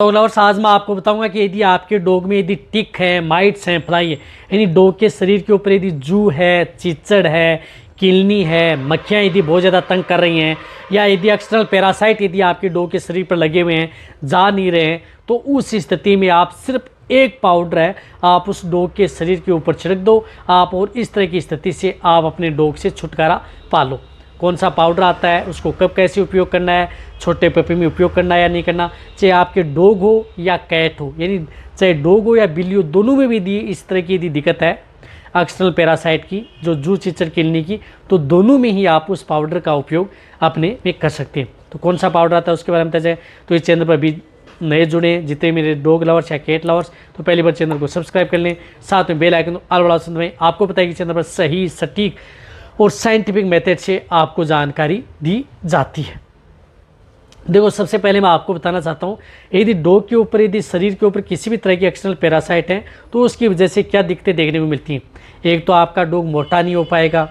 तो लवर्स, आज मैं आपको बताऊंगा कि यदि आपके डॉग में यदि टिक है, माइट्स हैं, फ्लाई है, यानी डॉग के शरीर के ऊपर यदि जू है, चिचड़ है, किलनी है, मक्खियाँ यदि बहुत ज़्यादा तंग कर रही हैं, या यदि एक्सटर्नल पैरासाइट यदि आपके डॉग के शरीर पर लगे हुए हैं, जा नहीं रहे हैं, तो उस स्थिति में आप सिर्फ एक पाउडर है आप उस डॉग के शरीर के ऊपर छिड़क दो आप, और इस तरह की स्थिति से आप अपने डॉग से छुटकारा पा लो। कौन सा पाउडर आता है, उसको कब कैसे उपयोग करना है, छोटे पपी में उपयोग करना है या नहीं करना, चाहे आपके डॉग हो या कैट हो, यानी चाहे डॉग हो या बिल्ली हो, दोनों में भी यदि इस तरह की यदि दिक्कत है एक्सटर्नल पैरासाइट की, जो जू चिचड़ किलनी की, तो दोनों में ही आप उस पाउडर का उपयोग अपने में कर सकते हैं। तो कौन सा पाउडर आता है उसके बारे में बताया जाए तो इस चैनल पर भी नए जुड़े जितने मेरे डॉग लवर्स या कैट लवर्स, तो पहली बार चैनल को सब्सक्राइब कर लें, साथ में बेल आइकन ऑल वाला ऑप्शन दबाएं। आपको पता है कि चैनल पर सही, सटीक और साइंटिफिक मेथड से आपको जानकारी दी जाती है। देखो, सबसे पहले मैं आपको बताना चाहता हूँ, यदि डॉग के ऊपर यदि शरीर के ऊपर किसी भी तरह की एक्सटर्नल पैरासाइट है तो उसकी वजह से क्या दिक्कतें देखने को मिलती हैं। एक तो आपका डॉग मोटा नहीं हो पाएगा,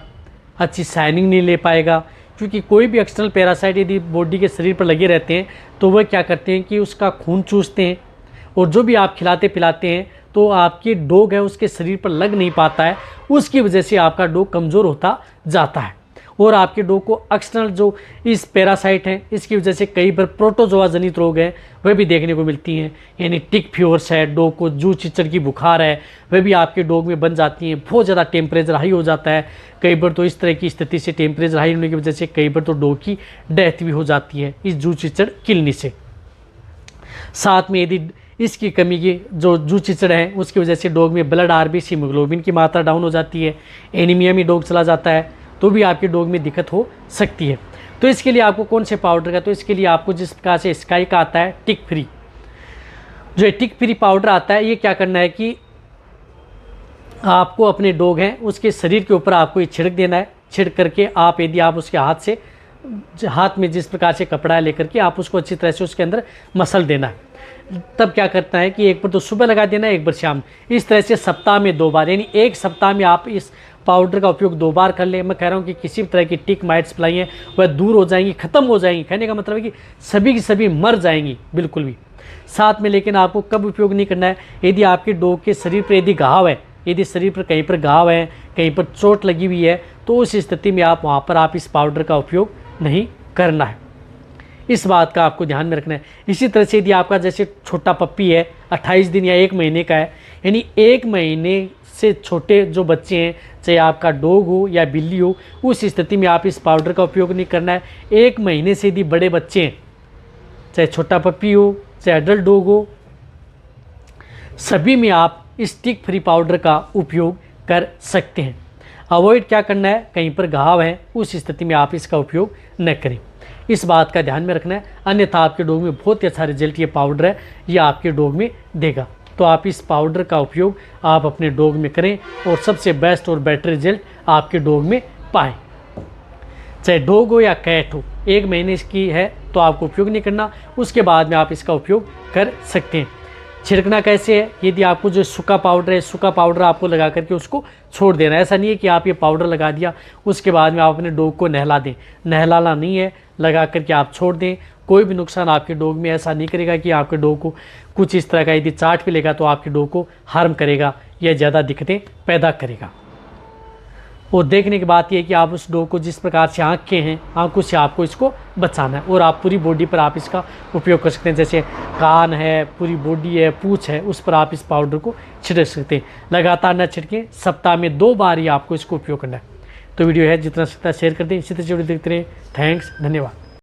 अच्छी शाइनिंग नहीं ले पाएगा, क्योंकि कोई भी एक्सटर्नल पैरासाइट यदि बॉडी के शरीर पर लगे रहते हैं तो वह क्या करते हैं कि उसका खून चूसते हैं, और जो भी आप खिलाते पिलाते हैं तो आपकी डॉग है उसके शरीर पर लग नहीं पाता है, उसकी वजह से आपका डॉग कमज़ोर होता जाता है। और आपके डॉग को एक्सटर्नल जो इस पैरासाइट हैं इसकी वजह से कई बार प्रोटोजोआ जनित रोग हैं वह भी देखने को मिलती हैं, यानी टिक फीवर्स है, डॉग को जू चिचड़ की बुखार है, वह भी आपके डॉग में बन जाती हैं। बहुत ज़्यादा टेम्परेचर हाई हो जाता है, कई बार तो इस तरह की स्थिति से टेम्परेचर हाई होने की वजह से कई बार तो डॉग की डेथ भी हो जाती है इस जू चिचड़ किलनी से। साथ में यदि इसकी कमी की जो जू चिचड़ है उसकी वजह से डॉग में ब्लड आरबीसी हीमोग्लोबिन की मात्रा डाउन हो जाती है, एनीमिया में डॉग चला जाता है, तो भी आपके डॉग में दिक्कत हो सकती है। तो इसके लिए आपको कौन से पाउडर का, तो इसके लिए आपको जिस प्रकार से स्काई का आता है टिक फ्री, जो टिक फ्री पाउडर आता है, ये क्या करना है कि आपको अपने डॉग हैं उसके शरीर के ऊपर आपको ये छिड़क देना है। छिड़क करके आप यदि आप उसके हाथ में जिस प्रकार से कपड़ा लेकर के आप उसको अच्छी तरह से उसके अंदर मसल देना है। तब क्या करता है कि एक बार तो सुबह लगा देना है, एक बार शाम, इस तरह से सप्ताह में 2 बार, यानी एक सप्ताह में आप इस पाउडर का उपयोग 2 बार कर ले। मैं कह रहा हूँ कि किसी भी तरह की टिक माइट्स फ्लाई हैं वह दूर हो जाएंगी, ख़त्म हो जाएंगी। कहने का मतलब है कि सभी की सभी मर जाएंगी बिल्कुल भी। साथ में लेकिन आपको कब उपयोग नहीं करना है, यदि आपके डॉग के शरीर पर यदि घाव है, यदि शरीर पर कहीं पर घाव है, कहीं पर चोट लगी हुई है, तो उस स्थिति में आप वहाँ पर आप इस पाउडर का उपयोग नहीं करना है। इस बात का आपको ध्यान में रखना है। इसी तरह से यदि आपका जैसे छोटा पप्पी है, 28 दिन या 1 महीने का है, यानी 1 महीने से छोटे जो बच्चे हैं, चाहे आपका डॉग हो या बिल्ली हो, उस स्थिति में आप इस पाउडर का उपयोग नहीं करना है। 1 महीने से यदि बड़े बच्चे हैं, चाहे छोटा पप्पी हो चाहे एडल्ट डॉग हो, सभी में आप इस टिक फ्री पाउडर का उपयोग कर सकते हैं। अवॉइड क्या करना है, कहीं पर घाव है उस स्थिति में आप इसका उपयोग न करें। इस बात का ध्यान में रखना है, अन्यथा आपके डॉग में बहुत ही अच्छा रिजल्ट ये पाउडर है ये आपके डॉग में देगा। तो आप इस पाउडर का उपयोग आप अपने डॉग में करें और सबसे बेस्ट और बेटर रिजल्ट आपके डॉग में पाएँ। चाहे डॉग हो या कैट हो, 1 महीने की है तो आपको उपयोग नहीं करना, उसके बाद में आप इसका उपयोग कर सकते हैं। छिड़कना कैसे है, यदि आपको जो सूखा पाउडर है, सूखा पाउडर आपको लगा करके उसको छोड़ देना है। ऐसा नहीं है कि आप ये पाउडर लगा दिया उसके बाद में आप अपने डॉग को नहला दें, नहलाना नहीं है, लगा करके आप छोड़ दें। कोई भी नुकसान आपके डॉग में ऐसा नहीं करेगा कि आपके डॉग को कुछ इस तरह का यदि चाट भी लेगा तो आपके डॉग को हार्म करेगा या ज़्यादा दिक्कतें पैदा करेगा। और देखने की बात यह है कि आप उस डॉग को जिस प्रकार से आँखें हैं, आँखों से आपको इसको बचाना है, और आप पूरी बॉडी पर आप इसका उपयोग कर सकते हैं। जैसे कान है, पूरी बॉडी है, पूँछ है, उस पर आप इस पाउडर को छिड़क सकते हैं। लगातार न छिड़कें, सप्ताह में 2 बार ही आपको इसको उपयोग करना है। तो वीडियो है जितना सकता है शेयर कर दें, इसी तरह से वीडियो देखते रहें। थैंक्स, धन्यवाद।